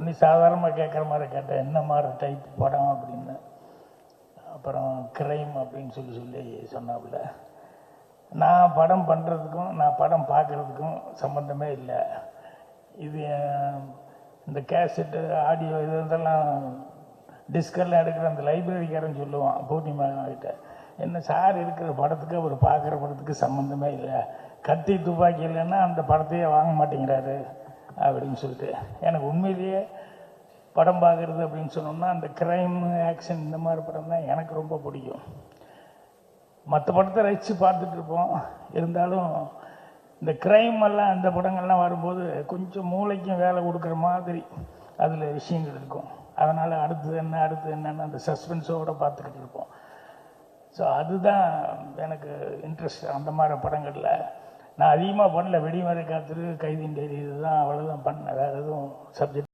நீ சாதாரணமாக கேட்குற மாதிரி கேட்டேன், என்ன மாதிரி டைப் படம் அப்படின்னு. அப்புறம் கிரைம் அப்படின்னு சொல்லி சொன்னாப்புல. நான் படம் பண்ணுறதுக்கும் நான் படம் பார்க்குறதுக்கும் சம்மந்தமே இல்லை. இது இந்த கேசட்டு ஆடியோ இதெல்லாம் டிஸ்கெல்லாம் எடுக்கிற அந்த லைப்ரரிக்காரன் சொல்லுவான் பூர்ணிமா கிட்ட, என்ன சார் இருக்கிற படத்துக்கு அவர் பார்க்குற படத்துக்கு சம்மந்தமே இல்லை, கத்தி துப்பாக்கி இல்லைன்னா அந்த படத்தையே வாங்க மாட்டேங்கிறாரு அப்படின்னு சொல்லிட்டு. எனக்கு உண்மையிலேயே படம் பார்க்குறது அப்படின்னு சொன்னோம்னா அந்த கிரைம் ஆக்ஷன் இந்த மாதிரி படம் தான் எனக்கு ரொம்ப பிடிக்கும். மற்ற படத்தை ரசித்து பார்த்துட்ருப்போம், இருந்தாலும் இந்த கிரைம் எல்லாம் அந்த படங்கள்லாம் வரும்போது கொஞ்சம் மூளைக்கும் வேலை கொடுக்குற மாதிரி அதில் விஷயங்கள் இருக்கும். அதனால் அடுத்தது என்னன்னு அந்த சஸ்பென்ஸோடு பார்த்துக்கிட்டு இருப்போம். ஸோ அதுதான் எனக்கு இன்ட்ரெஸ்ட். அந்த மாதிரி படங்களில் நான் அதிகமாக பண்ணல. வெடிமறை காத்திரு, கைதின் டைரி, இதுதான் அவ்வளோதான் பண்ணேன். வேறு எதுவும் சப்ஜெக்ட்